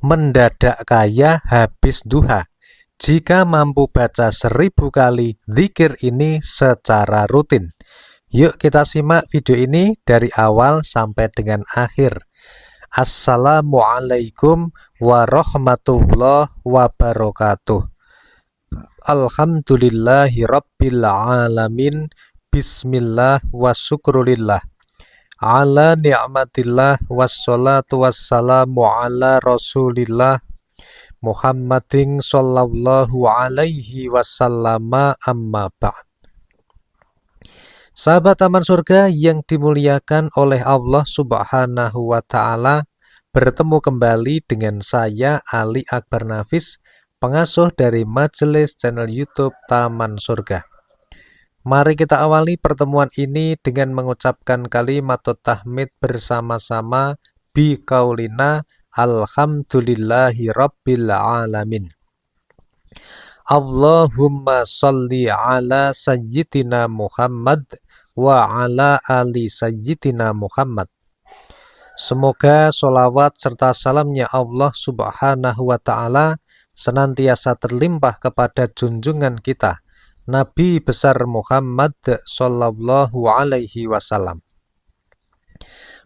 mendadak kaya habis duha jika mampu baca 1000 kali zikir ini secara rutin. Yuk kita simak video ini dari awal sampai dengan akhir. Assalamualaikum warahmatullahi wabarakatuh. Alhamdulillahi rabbil alamin. Bismillah wa syukrulillah. Ala ni'matillah wassalatu wassalamu ala rasulillah Muhammadin sallallahu alaihi wasallama amma ba'd. Sahabat Taman Surga yang dimuliakan oleh Allah Subhanahu wa Ta'ala, bertemu kembali dengan saya Ali Akbar Nafis, pengasuh dari majelis channel YouTube Taman Surga. Mari kita awali pertemuan ini dengan mengucapkan kalimat tahmid bersama-sama bi qaulina alhamdulillahi rabbil alamin. Allahumma sholli ala sayyidina Muhammad wa ala ali sayyidina Muhammad. Semoga sholawat serta salamnya Allah Subhanahu wa Ta'ala senantiasa terlimpah kepada junjungan kita Nabi besar Muhammad sallallahu alaihi wasallam,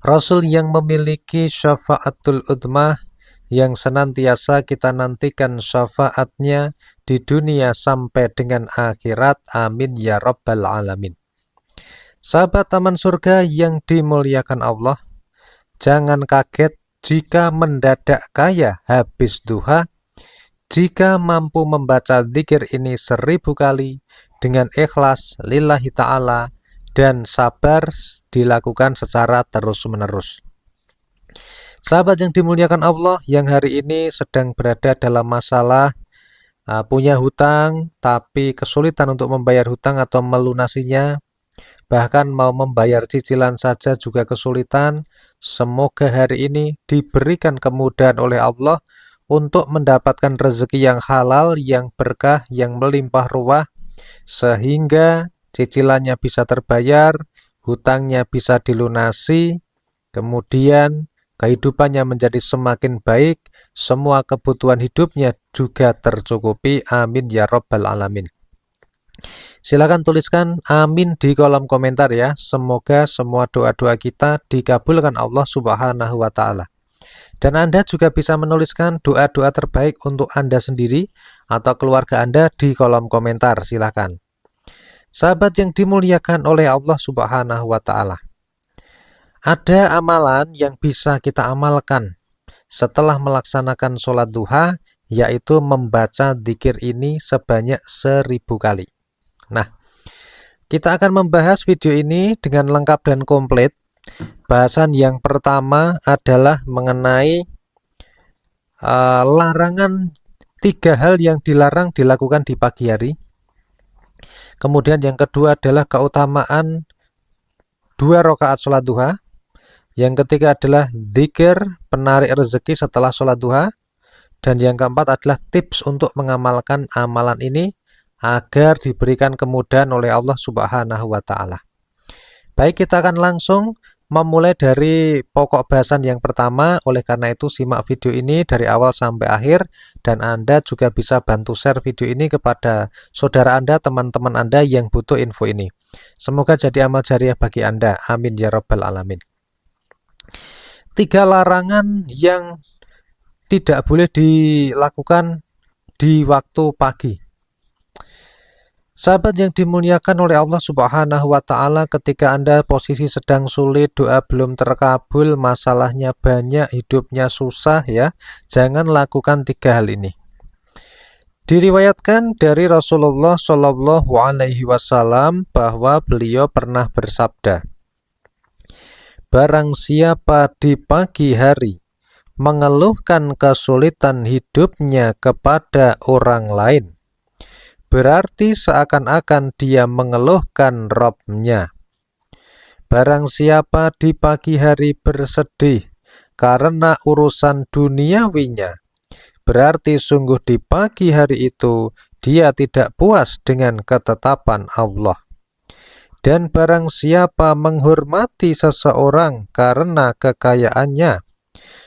Rasul yang memiliki syafaatul udmah, yang senantiasa kita nantikan syafaatnya di dunia sampai dengan akhirat. Amin ya rabbal alamin. Sahabat Taman Surga yang dimuliakan Allah, jangan kaget jika mendadak kaya habis duha jika mampu membaca zikir ini 1000 kali dengan ikhlas lillahi ta'ala dan sabar dilakukan secara terus-menerus. Sahabat yang dimuliakan Allah yang hari ini sedang berada dalam masalah punya hutang tapi kesulitan untuk membayar hutang atau melunasinya, bahkan mau membayar cicilan saja juga kesulitan, semoga hari ini diberikan kemudahan oleh Allah untuk mendapatkan rezeki yang halal, yang berkah, yang melimpah ruah, sehingga cicilannya bisa terbayar, hutangnya bisa dilunasi, kemudian kehidupannya menjadi semakin baik, semua kebutuhan hidupnya juga tercukupi. Amin ya rabbal alamin. Silakan tuliskan amin di kolom komentar ya. Semoga semua doa-doa kita dikabulkan Allah Subhanahu wa Ta'ala. Dan Anda juga bisa menuliskan doa-doa terbaik untuk Anda sendiri atau keluarga Anda di kolom komentar. Silakan. Sahabat yang dimuliakan oleh Allah Subhanahu wa Ta'ala, ada amalan yang bisa kita amalkan setelah melaksanakan sholat duha, yaitu membaca zikir ini sebanyak 1000 kali. Nah, kita akan membahas video ini dengan lengkap dan komplit. Bahasan yang pertama adalah mengenai larangan 3 hal yang dilarang dilakukan di pagi hari. Kemudian yang kedua adalah keutamaan 2 rakaat sholat duha. Yang ketiga adalah zikir penarik rezeki setelah sholat duha. Dan yang keempat adalah tips untuk mengamalkan amalan ini agar diberikan kemudahan oleh Allah Subhanahu wa Ta'ala. Baik, kita akan langsung memulai dari pokok bahasan yang pertama. Oleh karena itu simak video ini dari awal sampai akhir, dan Anda juga bisa bantu share video ini kepada saudara Anda, teman-teman Anda yang butuh info ini. Semoga jadi amal jariah bagi Anda. Amin ya rabbal alamin. 3 larangan yang tidak boleh dilakukan di waktu pagi. Sahabat yang dimuliakan oleh Allah Subhanahu wa Ta'ala, ketika Anda posisi sedang sulit, doa belum terkabul, masalahnya banyak, hidupnya susah ya, jangan lakukan 3 hal ini. Diriwayatkan dari Rasulullah Shallallahu alaihi wasallam bahwa beliau pernah bersabda, barang siapa di pagi hari mengeluhkan kesulitan hidupnya kepada orang lain, berarti seakan-akan dia mengeluhkan Rabb-nya. Barang siapa di pagi hari bersedih karena urusan duniawinya, berarti sungguh di pagi hari itu dia tidak puas dengan ketetapan Allah. Dan barang siapa menghormati seseorang karena kekayaannya,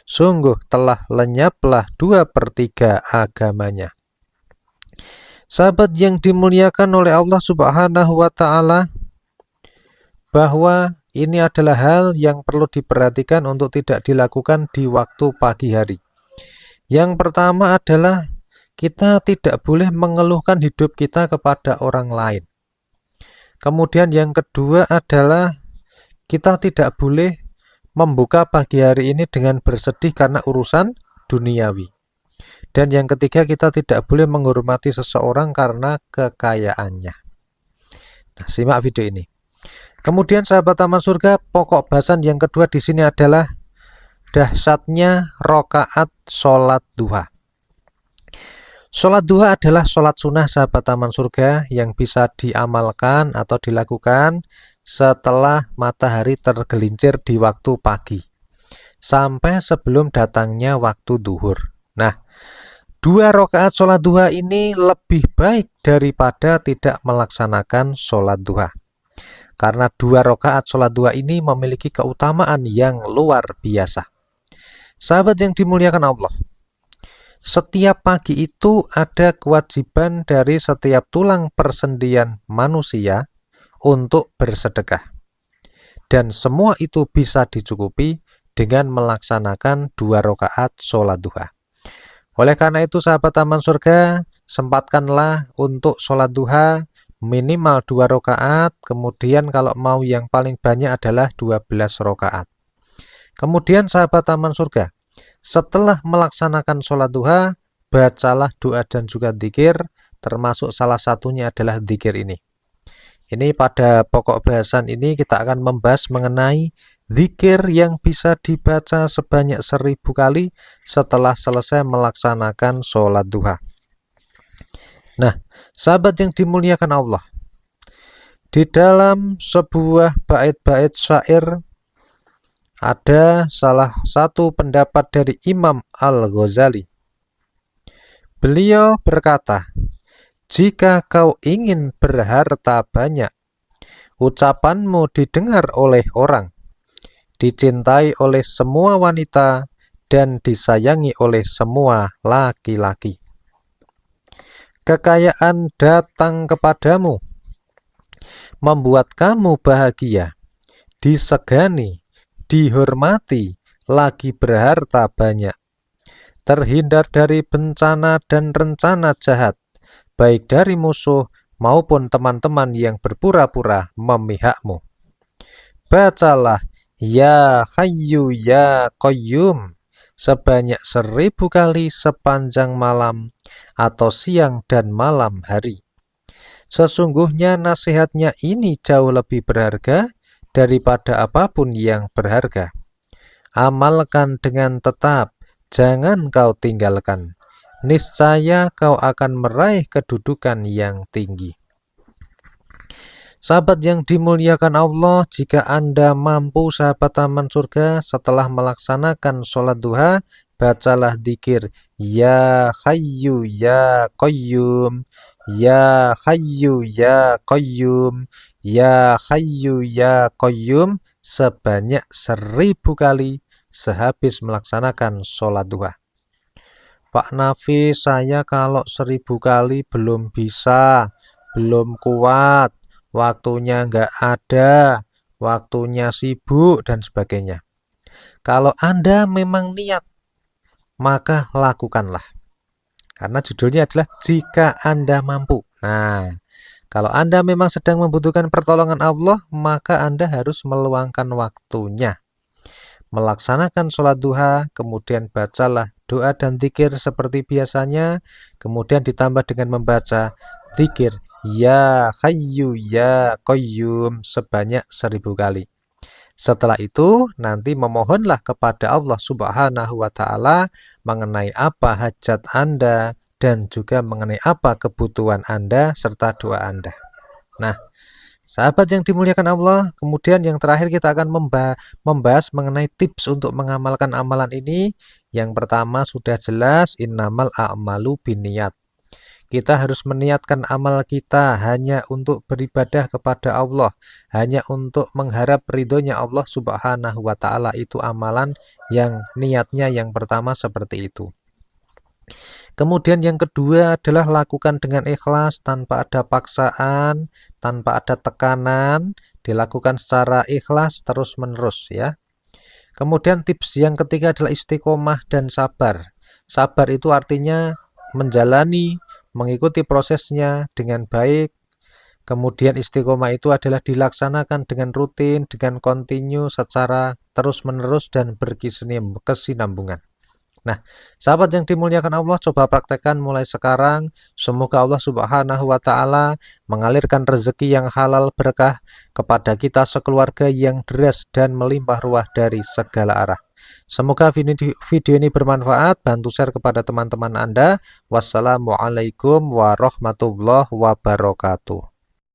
sungguh telah lenyaplah 2/3 agamanya. Sahabat yang dimuliakan oleh Allah Subhanahu wa Ta'ala, bahwa ini adalah hal yang perlu diperhatikan untuk tidak dilakukan di waktu pagi hari. Yang pertama adalah kita tidak boleh mengeluhkan hidup kita kepada orang lain. Kemudian yang kedua adalah kita tidak boleh membuka pagi hari ini dengan bersedih karena urusan duniawi. Dan yang ketiga, kita tidak boleh menghormati seseorang karena kekayaannya. Nah, simak video ini. Kemudian sahabat Taman Surga, pokok bahasan yang kedua di sini adalah dahsyatnya rokaat sholat duha. Sholat duha adalah sholat sunnah sahabat Taman Surga yang bisa diamalkan atau dilakukan setelah matahari tergelincir di waktu pagi sampai sebelum datangnya waktu duhur. Nah, 2 rakaat sholat duha ini lebih baik daripada tidak melaksanakan sholat duha. Karena 2 rakaat sholat duha ini memiliki keutamaan yang luar biasa. Sahabat yang dimuliakan Allah, setiap pagi itu ada kewajiban dari setiap tulang persendian manusia untuk bersedekah. Dan semua itu bisa dicukupi dengan melaksanakan 2 rakaat sholat duha. Oleh karena itu sahabat Taman Surga, sempatkanlah untuk sholat duha minimal 2 rakaat, kemudian kalau mau yang paling banyak adalah 12 rakaat. Kemudian sahabat Taman Surga, setelah melaksanakan sholat duha, bacalah doa dan juga dzikir, termasuk salah satunya adalah dzikir ini. Ini pada pokok bahasan ini kita akan membahas mengenai dzikir yang bisa dibaca sebanyak 1000 kali setelah selesai melaksanakan sholat duha. Nah, sahabat yang dimuliakan Allah, di dalam sebuah bait-bait syair ada salah satu pendapat dari Imam Al-Ghazali. Beliau berkata, "Jika kau ingin berharta banyak, ucapanmu didengar oleh orang, dicintai oleh semua wanita, dan disayangi oleh semua laki-laki. Kekayaan datang kepadamu, membuat kamu bahagia, disegani, dihormati, lagi berharta banyak, terhindar dari bencana dan rencana jahat, baik dari musuh maupun teman-teman yang berpura-pura memihakmu. Bacalah Ya Hayyu Ya Qayyum sebanyak 1000 kali sepanjang malam atau siang dan malam hari. Sesungguhnya nasihatnya ini jauh lebih berharga daripada apapun yang berharga. Amalkan dengan tetap, jangan kau tinggalkan. Niscaya kau akan meraih kedudukan yang tinggi." Sahabat yang dimuliakan Allah, jika Anda mampu sahabat Taman Surga setelah melaksanakan sholat duha, bacalah dzikir Ya Hayyu Ya Qayyum, Ya Hayyu Ya Qayyum, Ya Hayyu Ya Qayyum sebanyak 1000 kali sehabis melaksanakan sholat duha. Pak Nafi, saya kalau 1000 kali belum bisa, belum kuat, waktunya nggak ada, waktunya sibuk, dan sebagainya. Kalau Anda memang niat, maka lakukanlah. Karena judulnya adalah jika Anda mampu. Nah, kalau Anda memang sedang membutuhkan pertolongan Allah, maka Anda harus meluangkan waktunya. Melaksanakan sholat duha, kemudian bacalah doa dan dzikir seperti biasanya, kemudian ditambah dengan membaca dzikir Ya Hayyu Ya Qayyum sebanyak 1000 kali. Setelah itu, nanti memohonlah kepada Allah Subhanahu wa Ta'ala mengenai apa hajat Anda dan juga mengenai apa kebutuhan Anda serta doa Anda. Nah, sahabat yang dimuliakan Allah, kemudian yang terakhir kita akan membahas mengenai tips untuk mengamalkan amalan ini. Yang pertama sudah jelas, innamal a'malu binniyat. Kita harus meniatkan amal kita hanya untuk beribadah kepada Allah, hanya untuk mengharap ridhonya Allah Subhanahu wa Ta'ala. Itu amalan yang niatnya yang pertama seperti itu. Kemudian yang kedua adalah lakukan dengan ikhlas, tanpa ada paksaan, tanpa ada tekanan, dilakukan secara ikhlas terus-menerus ya. Kemudian tips yang ketiga adalah istiqomah dan sabar. Sabar itu artinya menjalani, mengikuti prosesnya dengan baik. Kemudian istiqomah itu adalah dilaksanakan dengan rutin, dengan kontinu, secara terus-menerus dan berkesinambungan. Nah, sahabat yang dimuliakan Allah, coba praktekkan mulai sekarang. Semoga Allah Subhanahu wa Ta'ala mengalirkan rezeki yang halal berkah kepada kita sekeluarga yang deras dan melimpah ruah dari segala arah. Semoga video ini bermanfaat. Bantu share kepada teman-teman Anda. Wassalamualaikum warahmatullahi wabarakatuh.